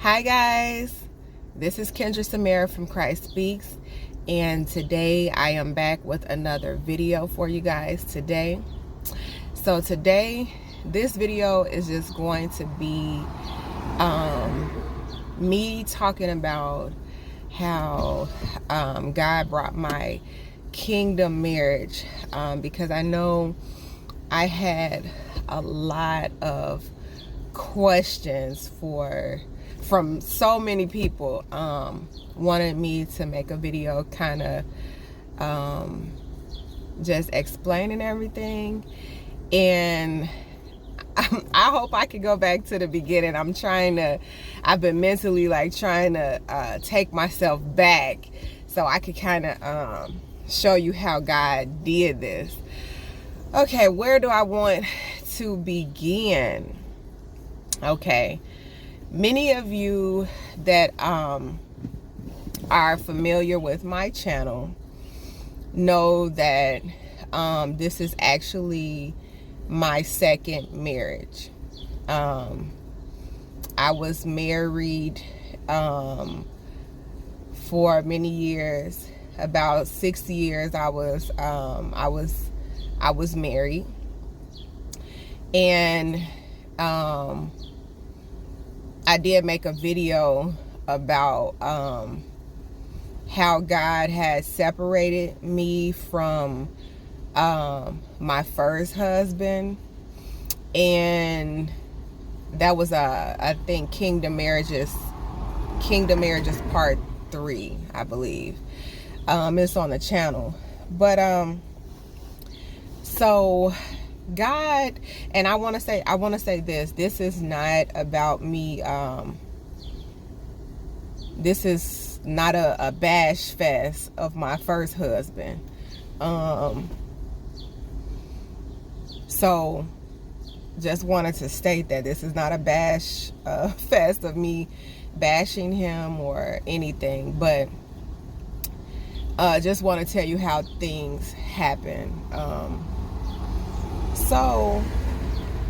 Hi guys, this is Kendra Samara from Christ Speaks, and today I am back with another video for you guys today. So today, this video is just going to be me talking about how God brought my kingdom marriage, because I know I had a lot of questions from so many people wanted me to make a video kind of just explaining everything, and I hope I can go back to the beginning. I've been mentally trying to take myself back so I could kind of show you how God did this. Okay, where do I want to begin? Okay, many of you that are familiar with my channel know that this is actually my second marriage. I was married for many years. About 6 years I was married, and I did make a video about how God had separated me from my first husband, and that was I think Kingdom Marriages Part 3, I believe. It's on the channel. But so God, and I want to say this is not about me. This is not a bash fest of my first husband. So just wanted to state that this is not a bash fest of me bashing him or anything, but just want to tell you how things happen. So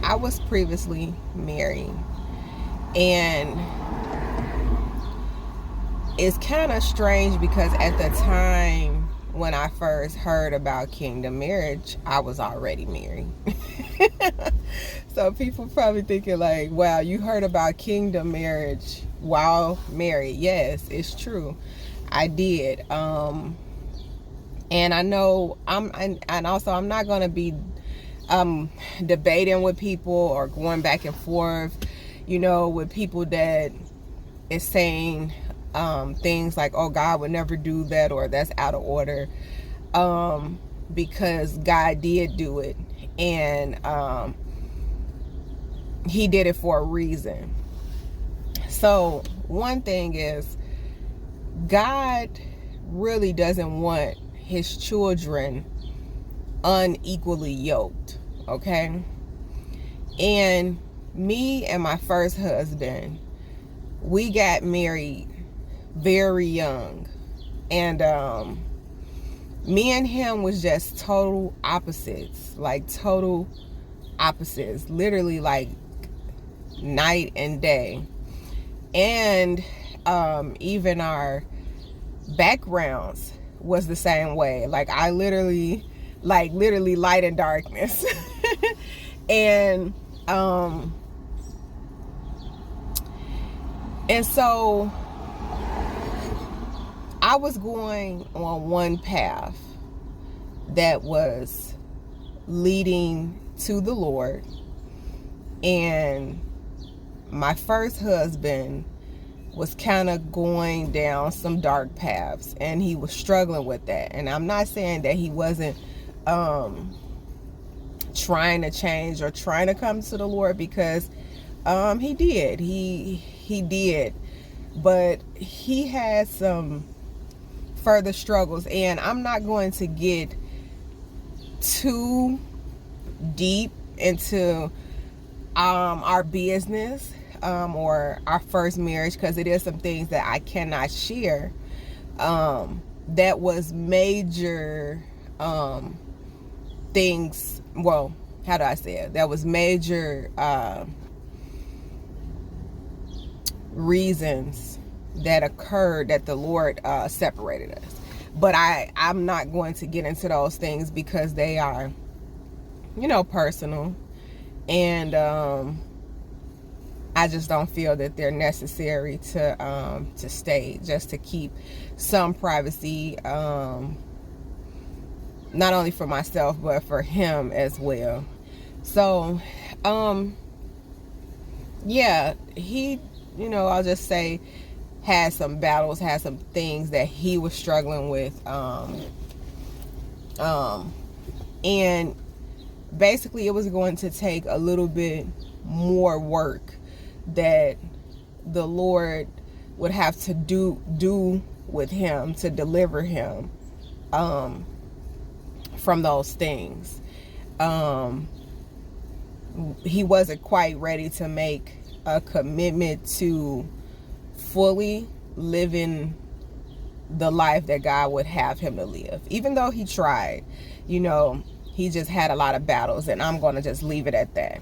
I was previously married, and it's kind of strange because at the time when I first heard about kingdom marriage, I was already married. So people probably thinking like, wow, you heard about kingdom marriage while married. Yes, it's true, I did. And I know and also I'm not going to be debating with people or going back and forth, with people that is saying things like, oh, God would never do that, or that's out of order, because God did do it, and he did it for a reason. So one thing is, God really doesn't want his children unequally yoked, okay? And me and my first husband, we got married very young, and me and him was just total opposites, literally like night and day. And even our backgrounds was the same way. I literally light and darkness. and so I was going on one path that was leading to the Lord, and my first husband was kind of going down some dark paths, and he was struggling with that. And I'm not saying that he wasn't trying to change or trying to come to the Lord, because he did, he did, but he had some further struggles, and I'm not going to get too deep into our business or our first marriage, because it is some things that I cannot share. That was major things, well, how do I say it? That was major reasons that occurred that the Lord separated us. But I'm not going to get into those things because they are, personal. And I just don't feel that they're necessary to state, just to keep some privacy, not only for myself, but for him as well. So, yeah, he, I'll just say, had some battles, had some things that he was struggling with. And basically it was going to take a little bit more work that the Lord would have to do with him to deliver him from those things. He wasn't quite ready to make a commitment to fully living the life that God would have him to live. Even though he tried, he just had a lot of battles, and I'm going to just leave it at that.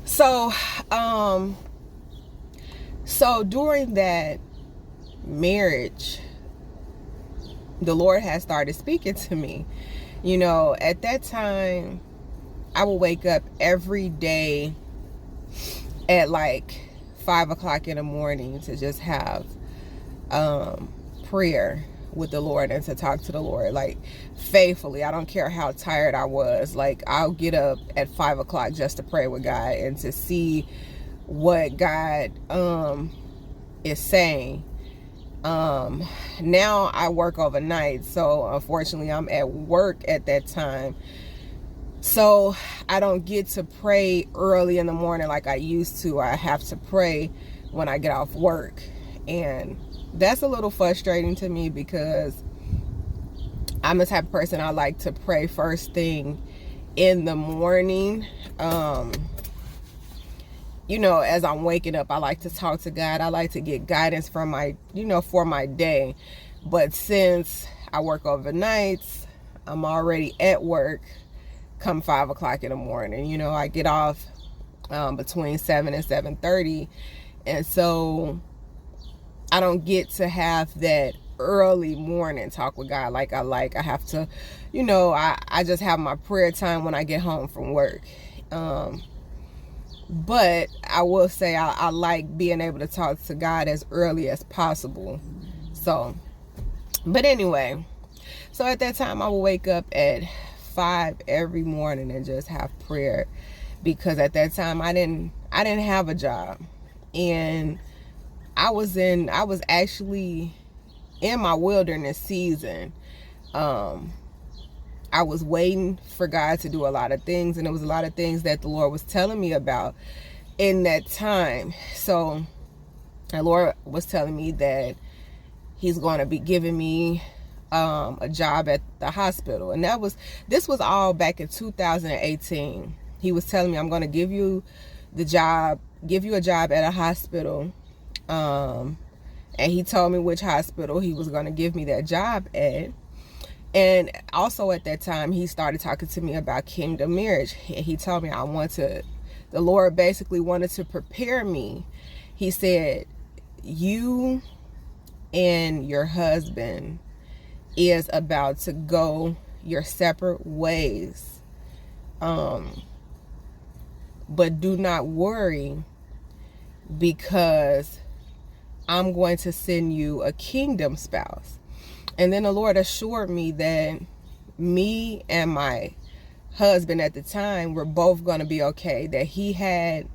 So, during that marriage, the Lord had started speaking to me. At that time, I would wake up every day at like 5 o'clock in the morning to just have prayer with the Lord and to talk to the Lord, like, faithfully. I don't care how tired I was. Like, I'll get up at 5 o'clock just to pray with God and to see what God is saying. Now I work overnight, so unfortunately I'm at work at that time. So I don't get to pray early in the morning like I used to. I have to pray when I get off work. And that's a little frustrating to me because I'm the type of person, I like to pray first thing in the morning. As I'm waking up, I like to talk to God. I like to get guidance from my, for my day. But since I work overnights, I'm already at work come 5 o'clock in the morning. I get off between 7 and 7:30. And so I don't get to have that early morning talk with God like I like. I have to, I just have my prayer time when I get home from work. But I will say I like being able to talk to God as early as possible. So, but anyway, so at that time I will wake up at 5 every morning and just have prayer, because at that time I didn't have a job, and I was actually in my wilderness season. I was waiting for God to do a lot of things, and it was a lot of things that the Lord was telling me about in that time. So the Lord was telling me that he's going to be giving me a job at the hospital. And this was all back in 2018. He was telling me, I'm going to give you a job at a hospital. And he told me which hospital he was going to give me that job at. And also at that time, he started talking to me about kingdom marriage. He told me the Lord basically wanted to prepare me. He said, you and your husband is about to go your separate ways. But do not worry, because I'm going to send you a kingdom spouse. And then the Lord assured me that me and my husband at the time were both going to be okay, that he had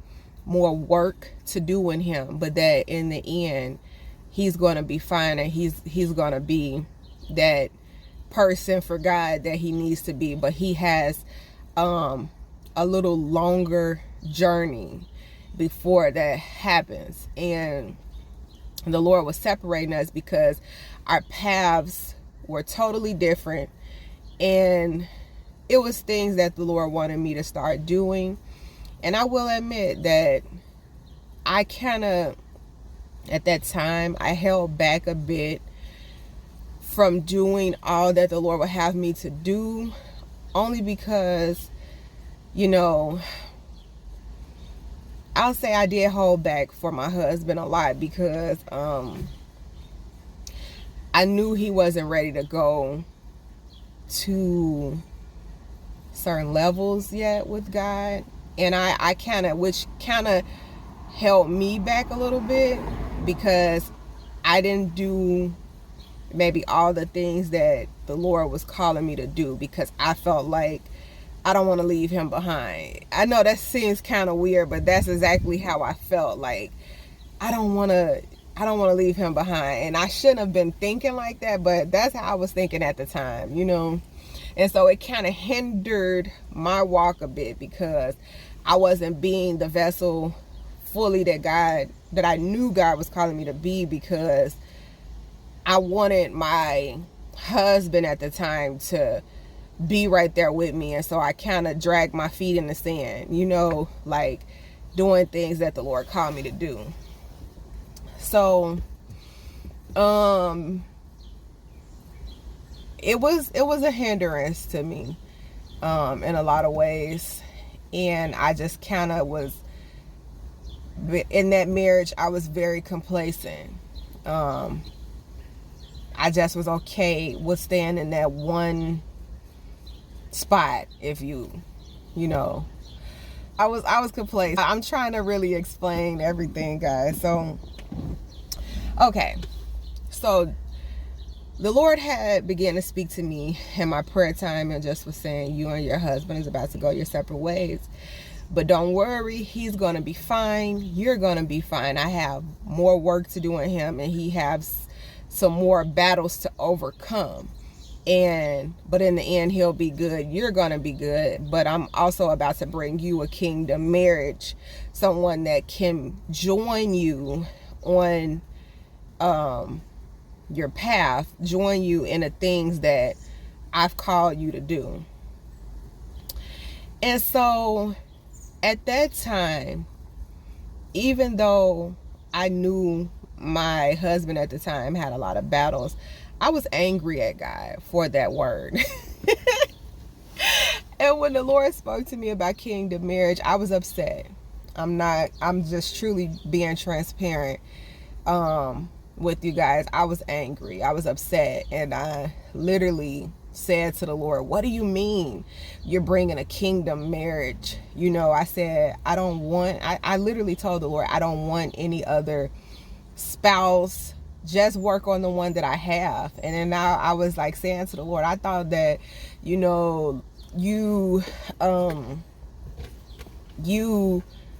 more work to do in him, but that in the end, he's going to be fine, and he's going to be that person for God that he needs to be. But he has a little longer journey before that happens. And the Lord was separating us because our paths were totally different, and it was things that the Lord wanted me to start doing. And I will admit that I kind of, at that time, I held back a bit from doing all that the Lord would have me to do, only because, I'll say I did hold back for my husband a lot because I knew he wasn't ready to go to certain levels yet with God. And which kind of held me back a little bit because I didn't do maybe all the things that the Lord was calling me to do because I felt like I don't want to leave him behind. I know that seems kind of weird, but that's exactly how I felt. Like, I don't want to leave him behind. And I shouldn't have been thinking like that, but that's how I was thinking at the time, you know. And so it kind of hindered my walk a bit because I wasn't being the vessel fully that I knew God was calling me to be, because I wanted my husband at the time to be right there with me. And so I kind of dragged my feet in the sand, you know, like doing things that the Lord called me to do. So it was a hindrance to me in a lot of ways. And I just kind of was in that marriage. I was very complacent. I just was okay with staying in that one spot, if you know. I was complacent. I'm trying to really explain everything, guys. So, okay. So the Lord had began to speak to me in my prayer time and just was saying, you and your husband is about to go your separate ways. But don't worry, he's going to be fine. You're going to be fine. I have more work to do in him, and he has some more battles to overcome. But in the end, he'll be good. You're going to be good. But I'm also about to bring you a kingdom marriage, someone that can join you on your path, join you in the things that I've called you to do. And so at that time, even though I knew my husband at the time had a lot of battles, I was angry at God for that word. And when the Lord spoke to me about kingdom marriage, I was upset. I'm just truly being transparent with you guys. I was angry. I was upset. And I literally said to the Lord, what do you mean you're bringing a kingdom marriage? You know, I said, I literally told the Lord, I don't want any other spouse. Just work on the one that I have. And then now I was like saying to the Lord, I thought that, you know, you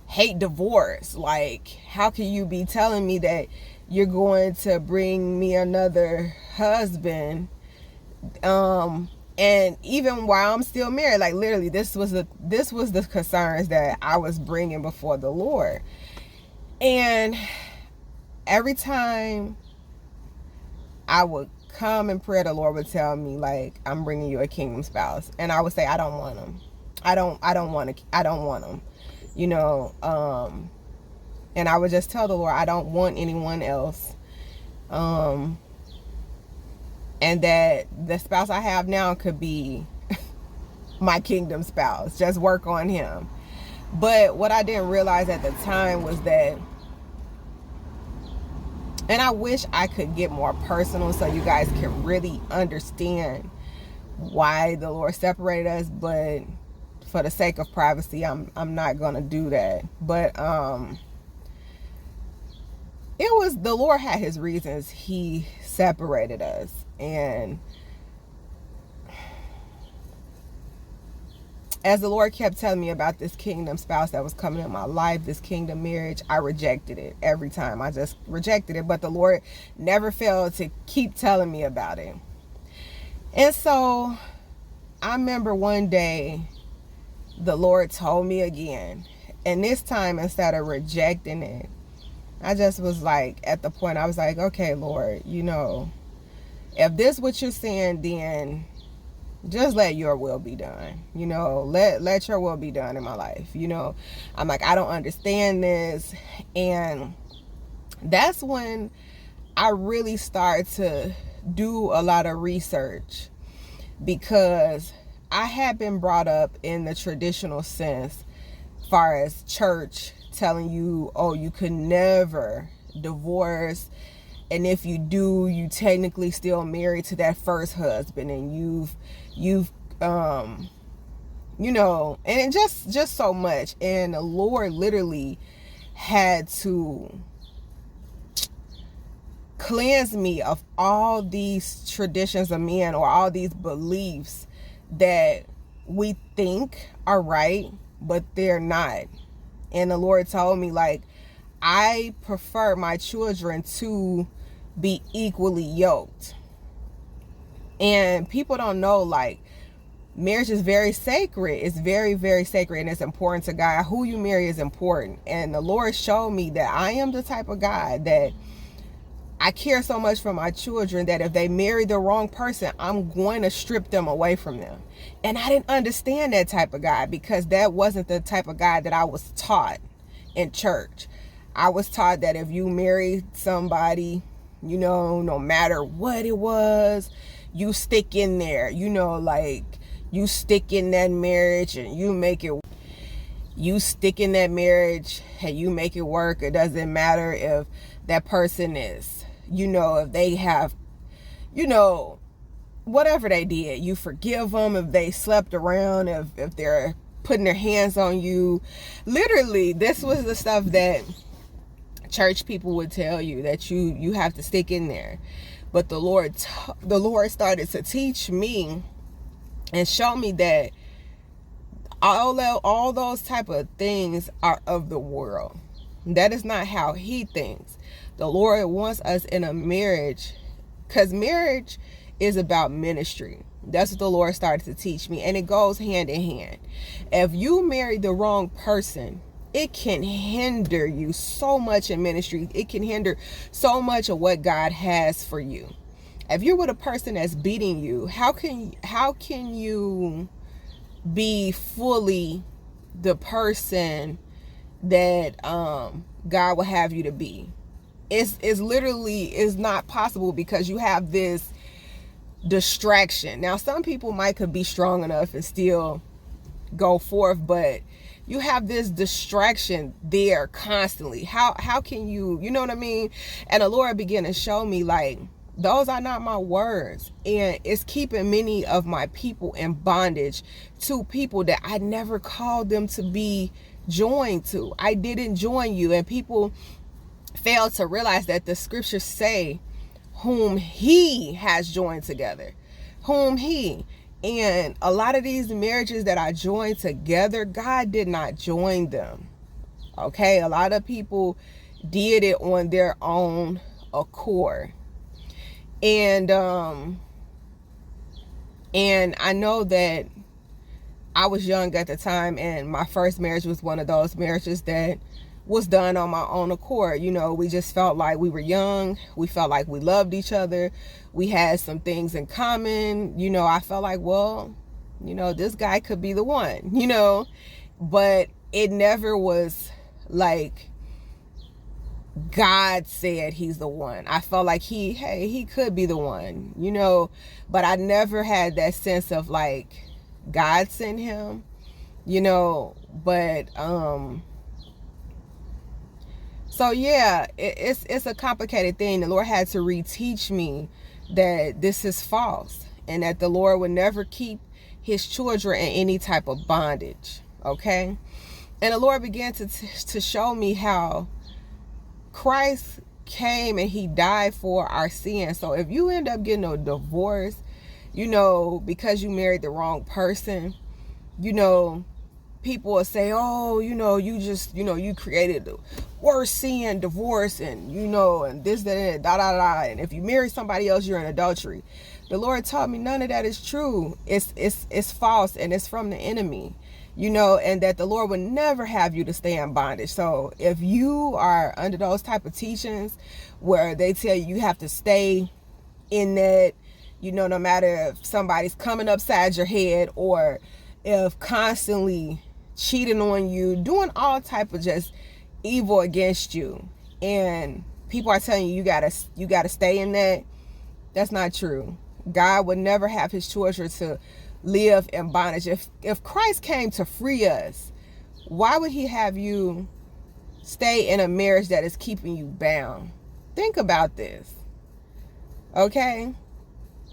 hate divorce. Like, how can you be telling me that you're going to bring me another husband? And even while I'm still married, like literally this was the concerns that I was bringing before the Lord. And every time I would come and pray, the Lord would tell me, like, I'm bringing you a kingdom spouse. And I would say, I don't want him. I don't want him. You know, and I would just tell the Lord, I don't want anyone else. And that the spouse I have now could be my kingdom spouse. Just work on him. But what I didn't realize at the time was that, and I wish I could get more personal so you guys can really understand why the Lord separated us, but for the sake of privacy, I'm not gonna do that. But it was, the Lord had his reasons he separated us. And as the Lord kept telling me about this kingdom spouse that was coming in my life, this kingdom marriage, I rejected it every time. I just rejected it. But the Lord never failed to keep telling me about it. And so I remember one day the Lord told me again. And this time, instead of rejecting it, I just was like, at the point, I was like, okay, Lord, you know, if this is what you're saying, then just let your will be done. You know, let your will be done in my life. You know, I'm like, I don't understand this. And that's when I really started to do a lot of research, because I had been brought up in the traditional sense, far as church telling you, oh, you could never divorce, and if you do, you technically still married to that first husband, and you've you know, and just so much. And the Lord literally had to cleanse me of all these traditions of men, or all these beliefs that we think are right, but they're not. And the Lord told me, like, I prefer my children to be equally yoked. And people don't know, like, marriage is very sacred. It's very, very sacred, and it's important to God. Who you marry is important. And the Lord showed me that I am the type of God that I care so much for my children that if they marry the wrong person, I'm going to strip them away from them. And I didn't understand that type of God, because that wasn't the type of God that I was taught in church. I was taught that if you marry somebody, you know, no matter what it was, you stick in there, you know, like, you stick in that marriage and you stick in that marriage and you make it work. It doesn't matter if that person is, you know, if they have, you know, whatever they did, you forgive them. If they slept around, if they're putting their hands on you. Literally, this was the stuff that church people would tell you, that you have to stick in there. But the Lord started to teach me and show me that all those type of things are of the world. That is not how He thinks. The Lord wants us in a marriage, because marriage is about ministry. That's what the Lord started to teach me, and it goes hand in hand. If you marry the wrong person, it can hinder you so much in ministry. It can hinder so much of what God has for you. If you're with a person that's beating you, how can you be fully the person that God will have you to be? It's literally is not possible, because you have this distraction. Now, some people could be strong enough and still go forth, but you have this distraction there constantly. How can you know what I mean? And the Lord began to show me, like, those are not my words, and it's keeping many of my people in bondage to people that I never called them to be joined to. I didn't join you, and people fail to realize that the scriptures say whom He has joined together, whom He. And a lot of these marriages that I joined together, God did not join them. Okay, a lot of people did it on their own accord. And I know that I was young at the time, and my first marriage was one of those marriages that was done on my own accord. You know, we just felt like we were young. We felt like we loved each other. We had some things in common. You know, I felt like, well, you know, this guy could be the one, you know, but it never was like God said he's the one. I felt like he could be the one, you know, but I never had that sense of like God sent him, you know. But so yeah, it's a complicated thing. The Lord had to reteach me that this is false, and that the Lord would never keep His children in any type of bondage. Okay, and the Lord began to show me how Christ came and He died for our sins. So if you end up getting a divorce, you know, because you married the wrong person, you know, people will say, oh, you know, you just, you know, you created the worst sin, divorce, and, you know, and this, that, da, da, da. And if you marry somebody else, you're in adultery. The Lord taught me none of that is true. It's false, and it's from the enemy, you know, and that the Lord would never have you to stay in bondage. So if you are under those type of teachings where they tell you have to stay in that, you know, no matter if somebody's coming upside your head, or if constantly cheating on you, doing all type of just evil against you, and people are telling you you gotta stay in that, that's not true. God would never have His children to live in bondage. If Christ came to free us, why would He have you stay in a marriage that is keeping you bound. Think about this. Okay?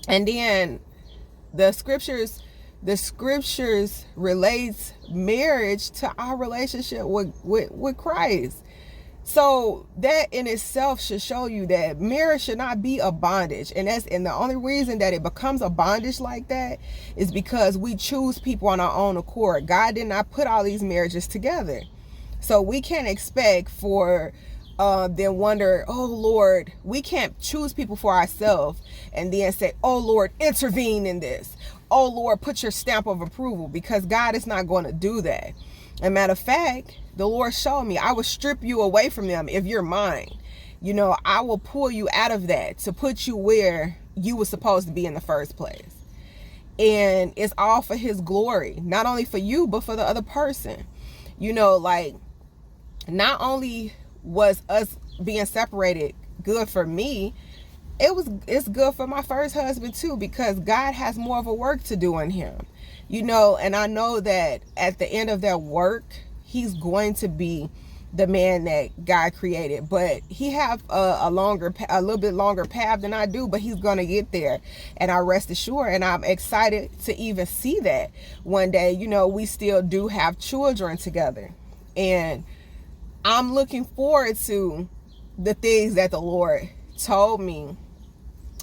And then the scriptures relates marriage to our relationship with Christ. So that in itself should show you that marriage should not be a bondage. And the only reason that it becomes a bondage like that is because we choose people on our own accord. God did not put all these marriages together. So we can't expect for then wonder, oh Lord, we can't choose people for ourselves and then say, oh Lord, intervene in this. Oh Lord, put your stamp of approval, because God is not going to do that. As a matter of fact, the Lord showed me, I will strip you away from them if you're mine. You know, I will pull you out of that to put you where you were supposed to be in the first place. And it's all for his glory, not only for you, but for the other person. You know, like, not only was us being separated good for me, it's good for my first husband too, because God has more of a work to do in him. You know, and I know that at the end of that work, he's going to be the man that God created, but he have a little bit longer path than I do, but he's going to get there, and I rest assured, and I'm excited to even see that one day. You know, we still do have children together, and I'm looking forward to the things that the Lord told me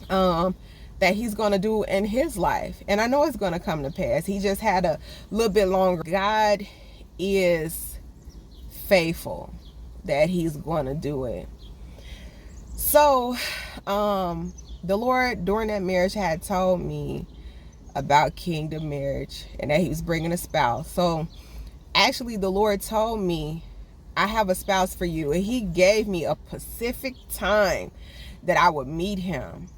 that he's going to do in his life. And I know it's going to come to pass. He just had a little bit longer. God is faithful that he's going to do it. So, the Lord during that marriage had told me about kingdom marriage and that he was bringing a spouse. So actually the Lord told me, I have a spouse for you. And he gave me a specific time that I would meet him.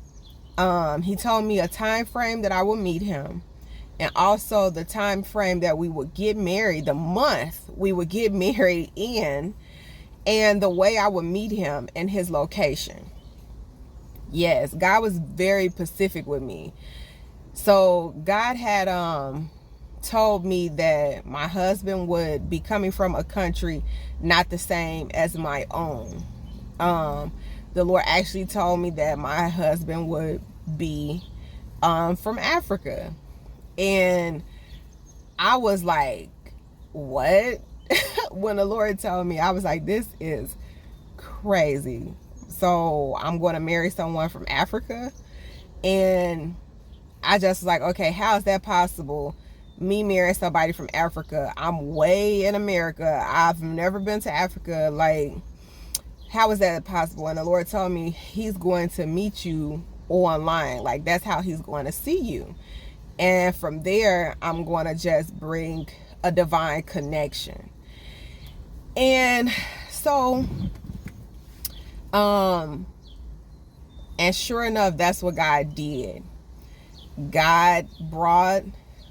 He told me a time frame that I would meet him, and also the time frame that we would get married, the month we would get married in, and the way I would meet him and his location. Yes, God was very specific with me. So God had told me that my husband would be coming from a country not the same as my own. The Lord actually told me that my husband would be from Africa. And I was like, what? When the Lord told me, I was like, this is crazy. So I'm going to marry someone from Africa? And I just was like, okay, how is that possible? Me marrying somebody from Africa? I'm way in America. I've never been to Africa. Like, how is that possible? And the Lord told me he's going to meet you online. Like, that's how he's going to see you. And from there, I'm going to just bring a divine connection. And so, and sure enough, that's what God did. God brought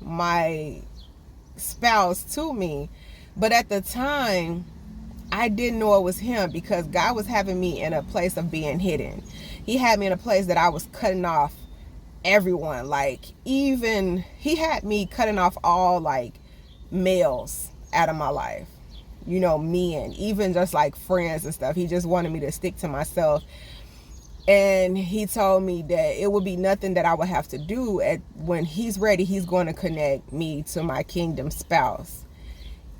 my spouse to me. But at the time, I didn't know it was him, because God was having me in a place of being hidden. He had me in a place that I was cutting off everyone. Like, even he had me cutting off all like males out of my life, you know, men, even just like friends and stuff. He just wanted me to stick to myself. And he told me that it would be nothing that I would have to do. When he's ready, he's going to connect me to my kingdom spouse.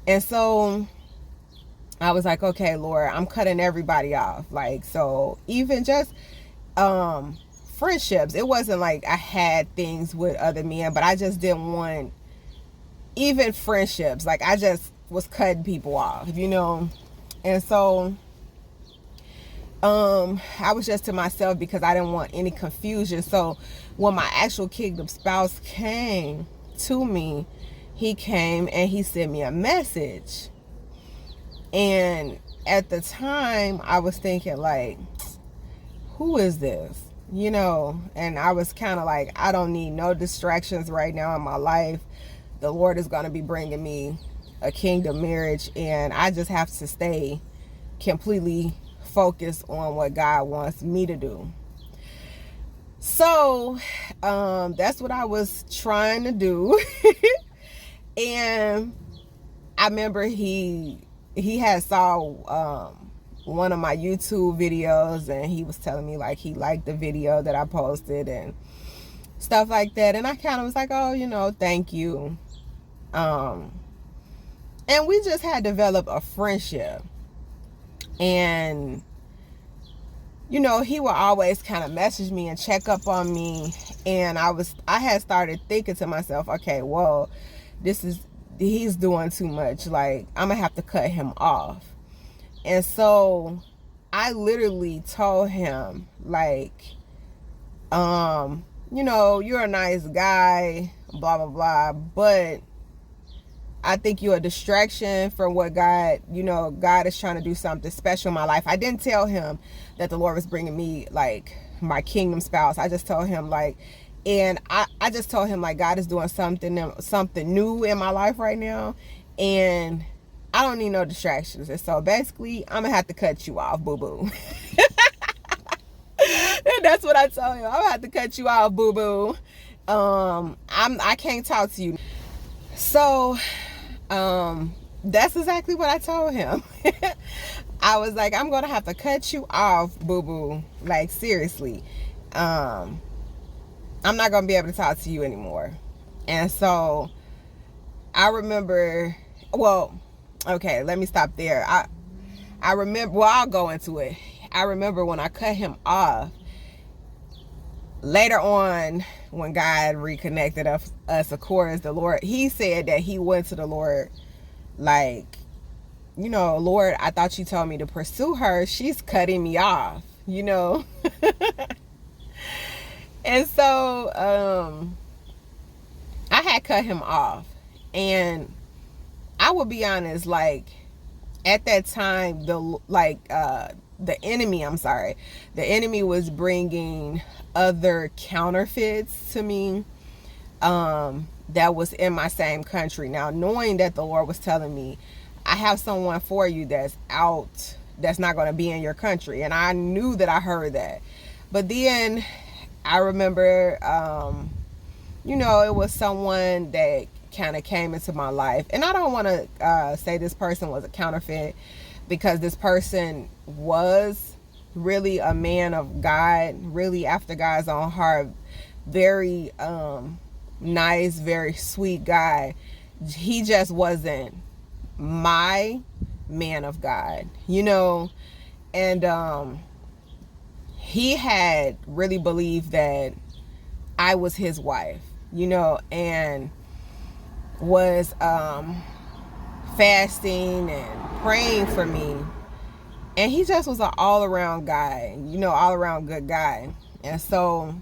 And so I was like, okay, Lord, I'm cutting everybody off. Like, so even just friendships, it wasn't like I had things with other men, but I just didn't want even friendships. Like, I just was cutting people off, you know. And so I was just to myself, because I didn't want any confusion. So when my actual kingdom spouse came to me, he came and he sent me a message. And at the time, I was thinking, like, who is this? You know, and I was kind of like, I don't need no distractions right now in my life. The Lord is going to be bringing me a kingdom marriage, and I just have to stay completely focused on what God wants me to do. So that's what I was trying to do. And I remember he he had saw one of my YouTube videos, and he was telling me like he liked the video that I posted and stuff like that. And I kind of was like, oh, you know, thank you. And we just had developed a friendship. And, you know, he would always kind of message me and check up on me. And I had started thinking to myself, okay, well, he's doing too much. Like, I'm gonna have to cut him off. And so I literally told him, like, you know, you're a nice guy, blah, blah, blah, but I think you're a distraction from what God, you know, God is trying to do something special in my life. I didn't tell him that the Lord was bringing me, like, my kingdom spouse. I just told him, like, and I just told him, like, God is doing something new in my life right now, and I don't need no distractions. And so basically, I'm gonna have to cut you off, boo-boo. And that's what I told him. I'm gonna have to cut you off, boo-boo. I can't talk to you. So that's exactly what I told him. I was like, I'm gonna have to cut you off, boo-boo. Like, seriously. I'm not gonna be able to talk to you anymore. And so I remember, well, okay, let me stop there. I remember, well, I'll go into it. I remember when I cut him off, later on, when God reconnected us, of course, the Lord, he said that he went to the Lord, like, you know, Lord, I thought you told me to pursue her. She's cutting me off, you know. And so I had cut him off. And I will be honest, like, at that time, the enemy was bringing other counterfeits to me that was in my same country. Now, knowing that the Lord was telling me, I have someone for you that's out, that's not going to be in your country. And I knew that I heard that. But then I remember, you know, it was someone that kind of came into my life. And I don't want to say this person was a counterfeit, because this person was really a man of God, really after God's own heart, very nice, very sweet guy. He just wasn't my man of God, you know. And he had really believed that I was his wife, you know, and was fasting and praying for me. And he just was an all-around guy, you know, all-around good guy. And so,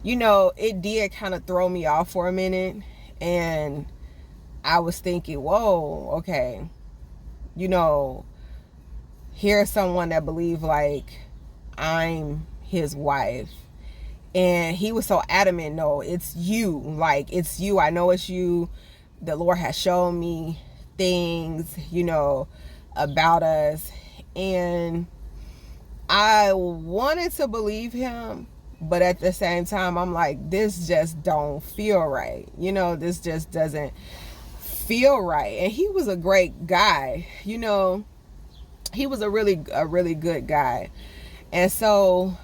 you know, it did kind of throw me off for a minute. And I was thinking, whoa, okay, you know, here's someone that believed like I'm his wife. And he was so adamant, no, it's you. Like, it's you. I know it's you. The Lord has shown me things, you know, about us. And I wanted to believe him, but at the same time, I'm like, this just don't feel right. You know, this just doesn't feel right. And he was a great guy, you know. He was a really good guy. And so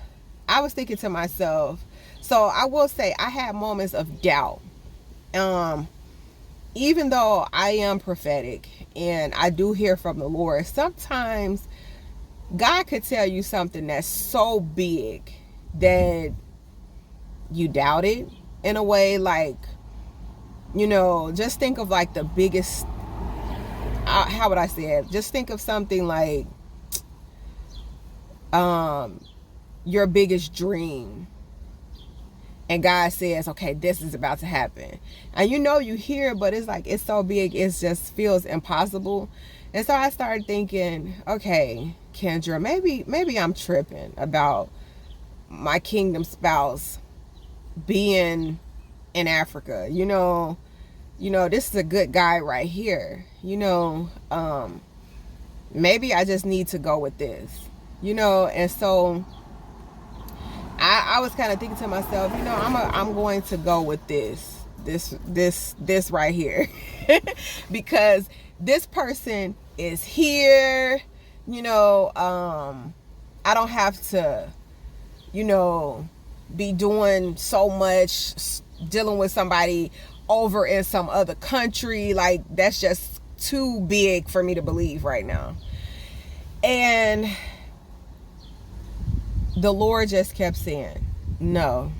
I was thinking to myself, so I will say I had moments of doubt. Even though I am prophetic and I do hear from the Lord, sometimes God could tell you something that's so big that you doubt it in a way. Like, you know, just think of like the biggest, how would I say it? Just think of something like your biggest dream, and God says, okay, this is about to happen, and you know, you hear it, but it's like, it's so big, it just feels impossible. And so I started thinking, okay, Kendra, maybe I'm tripping about my kingdom spouse being in Africa. You know, this is a good guy right here. You know, maybe I just need to go with this, you know. And so I was kind of thinking to myself, you know, I'm going to go with this right here because this person is here. You know, I don't have to, you know, be doing so much, dealing with somebody over in some other country. Like, that's just too big for me to believe right now. And the Lord just kept saying, no,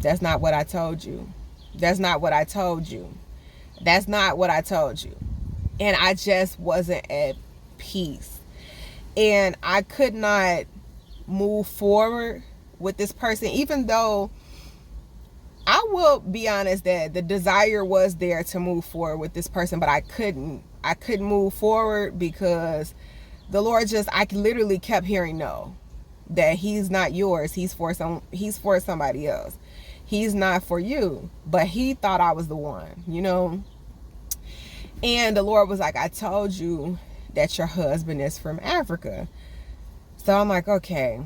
that's not what I told you. That's not what I told you. That's not what I told you. And I just wasn't at peace. And I could not move forward with this person, even though I will be honest that the desire was there to move forward with this person, but I couldn't move forward because the Lord I literally kept hearing no, that he's not yours. He's for somebody else. He's not for you. But he thought I was the one, you know? And the Lord was like, I told you that your husband is from Africa. So I'm like, okay.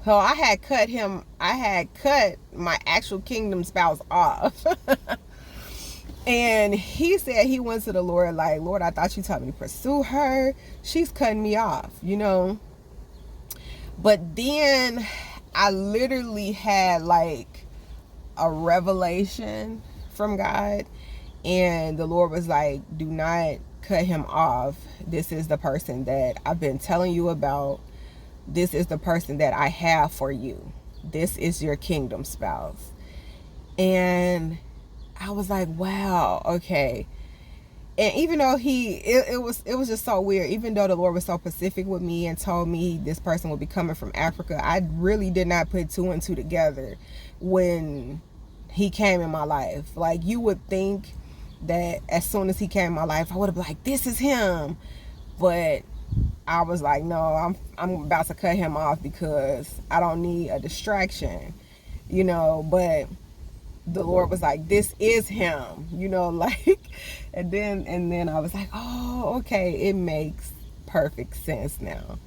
So I had cut my actual kingdom spouse off. And he said he went to the Lord like, Lord, I thought you told me to pursue her. She's cutting me off, you know. But then I literally had like a revelation from God. And the Lord was like, do not cut him off. This is the person that I've been telling you about. This is the person that I have for you. This is your kingdom spouse. And I was like, wow, okay. And even though it was just so weird, even though the Lord was so specific with me and told me this person would be coming from Africa, I really did not put two and two together when he came in my life. Like, you would think that as soon as he came in my life, I would have been like, this is him. But I was like, no, I'm about to cut him off because I don't need a distraction, you know. But the Lord was like, this is him, you know, like, and then I was like, oh, okay, it makes perfect sense now.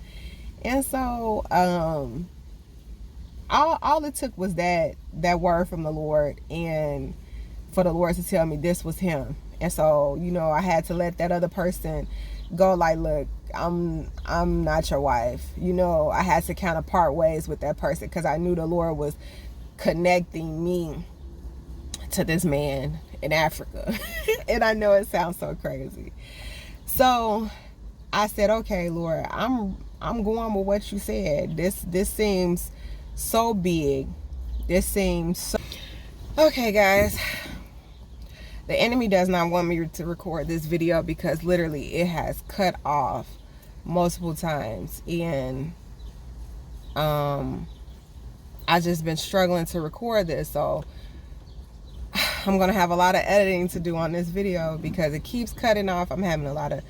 And so all it took was that word from the Lord, and for the Lord to tell me this was him. And so, you know, I had to let that other person go, like, look, I'm not your wife. You know, I had to kind of part ways with that person because I knew the Lord was connecting me to this man in Africa. And I know it sounds so crazy. So I said, okay, Lord, I'm going with what you said. This seems so big. This seems so... Okay, guys. The enemy does not want me to record this video because literally it has cut off multiple times. And I just been struggling to record this. So I'm going to have a lot of editing to do on this video because it keeps cutting off. I'm having a lot of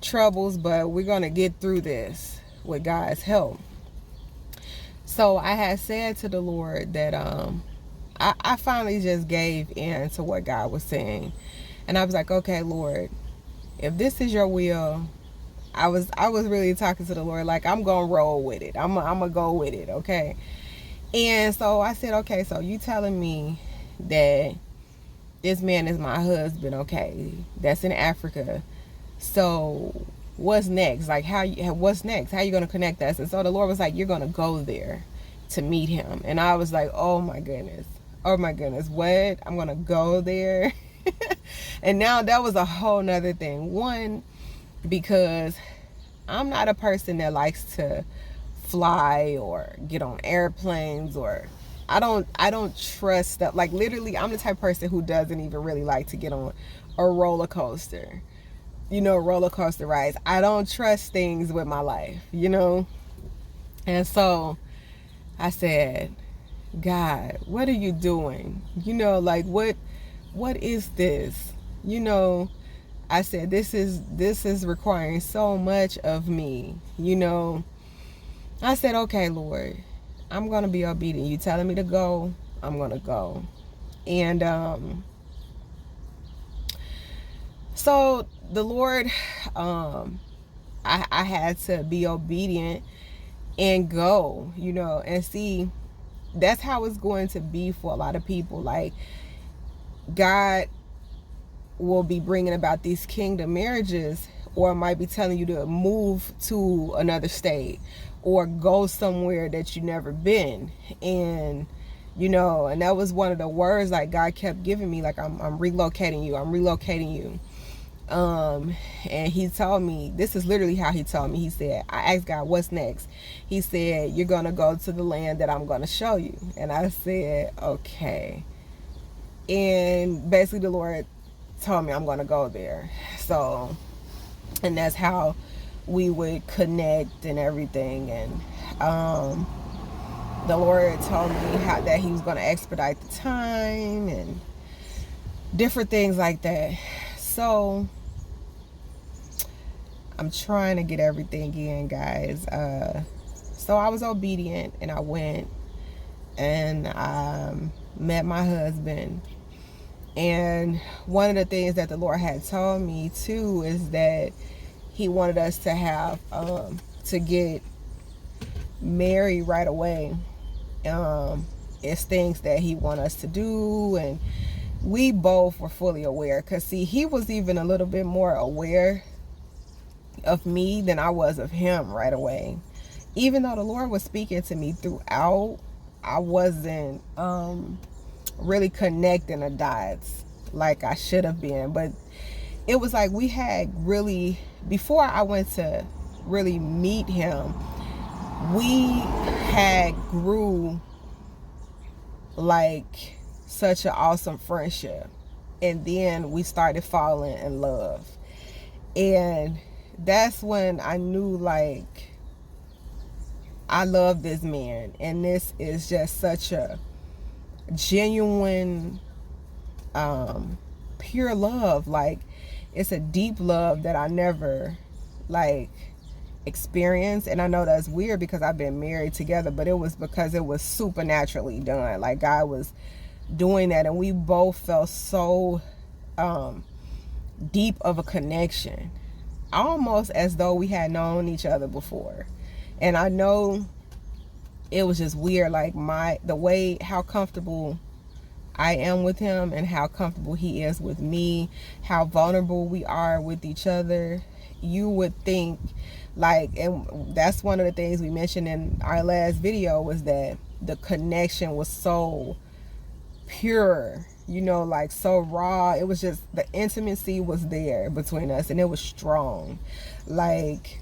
troubles, but we're going to get through this with God's help. So I had said to the Lord that I finally just gave in to what God was saying. And I was like, okay, Lord, if this is your will, I was really talking to the Lord like, I'm going to roll with it. I'm going to go with it, okay? And so I said, okay, so you telling me that this man is my husband, okay? That's in Africa. So what's next? Like, what's next? How are you going to connect us? And so the Lord was like, you're going to go there to meet him. And I was like, oh my goodness, what? I'm going to go there? And now that was a whole nother thing. One, because I'm not a person that likes to fly or get on airplanes, or I don't trust stuff. Like, literally, I'm the type of person who doesn't even really like to get on a roller coaster. You know, roller coaster rides. I don't trust things with my life, you know? And so I said, God, what are you doing? You know, like, what is this? You know, I said, this is requiring so much of me, you know. I said, okay, Lord, I'm going to be obedient. You telling me to go, I'm going to go. And so the Lord, I had to be obedient and go, you know, and see, that's how it's going to be for a lot of people. Like, God will be bringing about these kingdom marriages or it might be telling you to move to another state or go somewhere that you never been. And and that was one of the words like God kept giving me, like I'm relocating you, I'm relocating you. And he told me, this is literally how he told me. He said, I asked God, what's next? He said, you're gonna go to the land that I'm gonna show you. And I said, okay. And basically the Lord told me I'm gonna go there. So, and that's how we would connect and everything. And the Lord told me that he was gonna expedite the time and different things like that. So I'm trying to get everything in, guys. So I was obedient and I went and met my husband. And one of the things that the Lord had told me too is that he wanted us to have to get married right away. It's things that he wanted us to do, and we both were fully aware, because see, he was even a little bit more aware of me than I was of him right away. Even though the Lord was speaking to me throughout, I wasn't really connecting the dots like I should have been. But it was like we had really, before I went to really meet him, we had grew like such an awesome friendship. And then we started falling in love. And that's when I knew, like, I love this man. And this is just such a genuine, pure love. Like, it's a deep love that I never, like, experienced. And I know that's weird because I've been married together, but it was because it was supernaturally done. Like, God was doing that, and we both felt so deep of a connection, almost as though we had known each other before. And I know it was just weird, like the way, how comfortable I am with him and how comfortable he is with me, how vulnerable we are with each other. You would think, like, and that's one of the things we mentioned in our last video, was that the connection was so pure, like so raw. It was just, the intimacy was there between us, and it was strong. Like,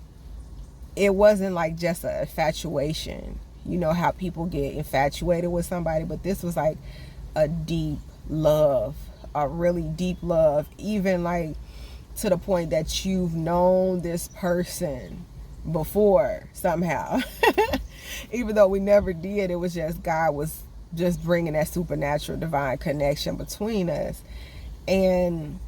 it wasn't like just an infatuation, how people get infatuated with somebody, but this was like a deep love, a really deep love, even like to the point that you've known this person before somehow. Even though we never did, it was just God was just bringing that supernatural divine connection between us. And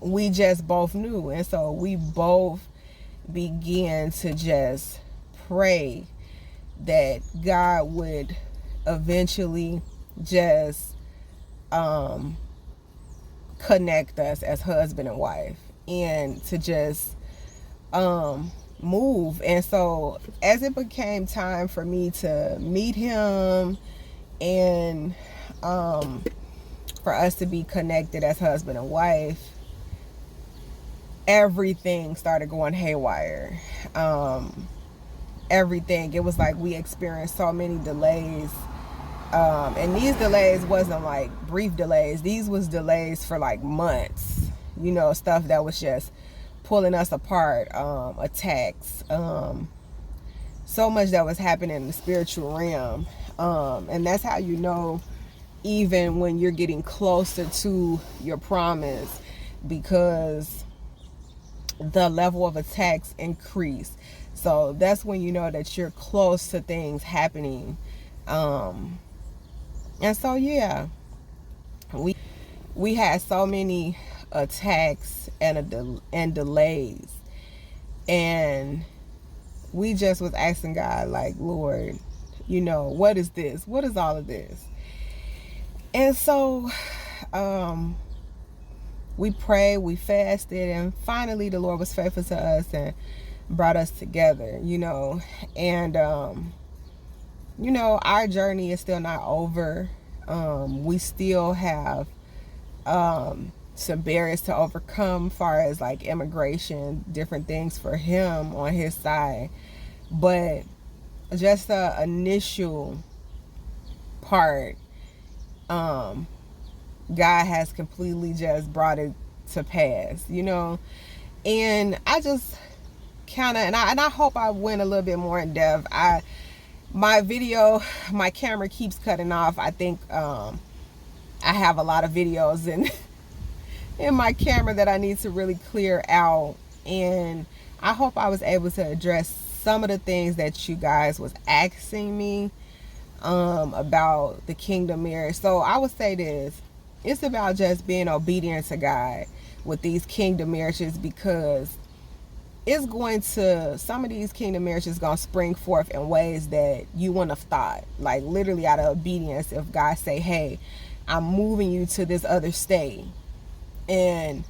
we just both knew. And so we both began to just pray that God would eventually just connect us as husband and wife, and to just move. And so as it became time for me to meet him and for us to be connected as husband and wife, everything started going haywire. Everything, it was like we experienced so many delays, and these delays wasn't like brief delays. These was delays for like months, stuff that was just pulling us apart, attacks, so much that was happening in the spiritual realm. And that's how even when you're getting closer to your promise, because the level of attacks increase. So that's when you know that you're close to things happening. And so yeah, we had so many attacks and delays, and we just was asking God, like, Lord, what is this? What is all of this? And so we prayed, we fasted, and finally the Lord was faithful to us and brought us together, and our journey is still not over. We still have some barriers to overcome, far as like immigration, different things for him on his side. But just the initial part, God has completely just brought it to pass, you know. And I just kind of, and I hope I went a little bit more in depth. My video, my camera keeps cutting off. I think I have a lot of videos in my camera that I need to really clear out, and I hope I was able to address some of the things that you guys was asking me about the kingdom marriage. So I would say this: it's about just being obedient to God with these kingdom marriages, because it's going to, some of these kingdom marriages going to spring forth in ways that you wouldn't have thought, like literally out of obedience. If God say, hey, I'm moving you to this other state, and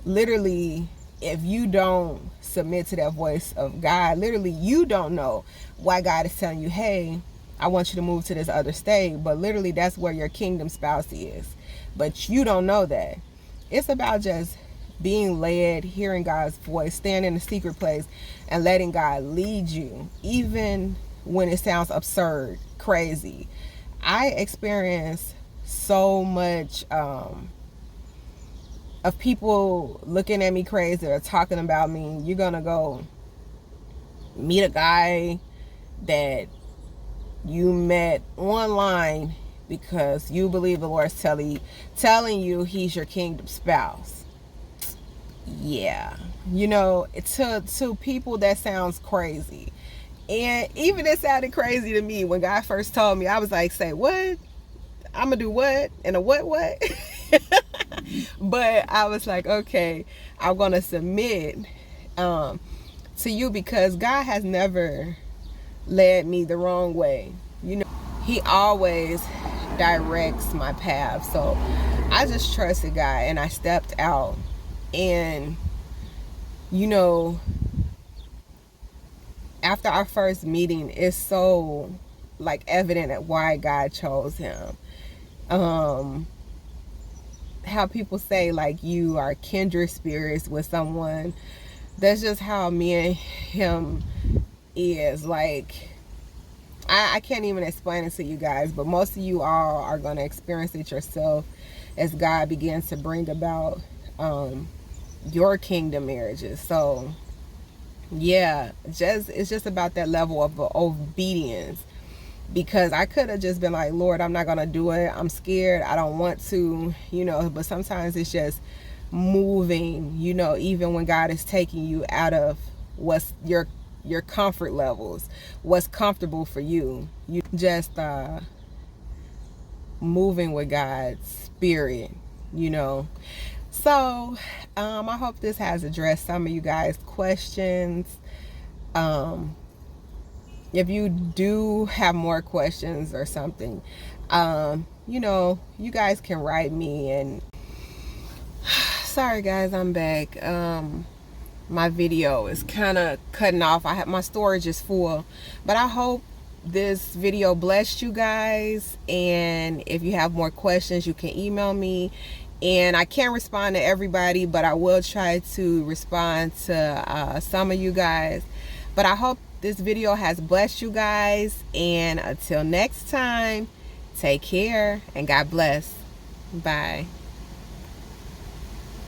literally if you don't submit to that voice of God, literally you don't know why God is telling you, hey, I want you to move to this other state, but literally that's where your kingdom spouse is, but you don't know that. It's about just being led, hearing God's voice, staying in the secret place and letting God lead you, even when it sounds absurd, crazy. I experienced so much of people looking at me crazy or talking about me. You're gonna go meet a guy that you met online because you believe the Lord's telling you he's your kingdom spouse. Yeah, you know, to people that sounds crazy. And even it sounded crazy to me when God first told me. I was like, say what? I'm gonna do what? And a what? But I was like, okay, I'm gonna submit to you, because God has never led me the wrong way. You know, he always directs my path. So I just trusted God and I stepped out. And you know, after our first meeting, it's so like evident at why God chose him. How people say like you are kindred spirits with someone. That's just how me and him is. Like I can't even explain it to you guys, but most of you all are going to experience it yourself as God begins to bring about your kingdom marriages. So yeah, it's just about that level of obedience, because I could have just been like, Lord, I'm not gonna do it, I'm scared, I don't want to, you know. But sometimes it's just moving, you know, even when God is taking you out of what's your comfort levels, what's comfortable for you. You just moving with God's spirit, you know. So I hope this has addressed some of you guys' questions. If you do have more questions or something, you know, you guys can write me. And sorry guys, I'm back. My video is kind of cutting off. My storage is full, but I hope this video blessed you guys. And if you have more questions, you can email me. And I can't respond to everybody, but I will try to respond to some of you guys. But I hope this video has blessed you guys. And until next time, take care and God bless. Bye.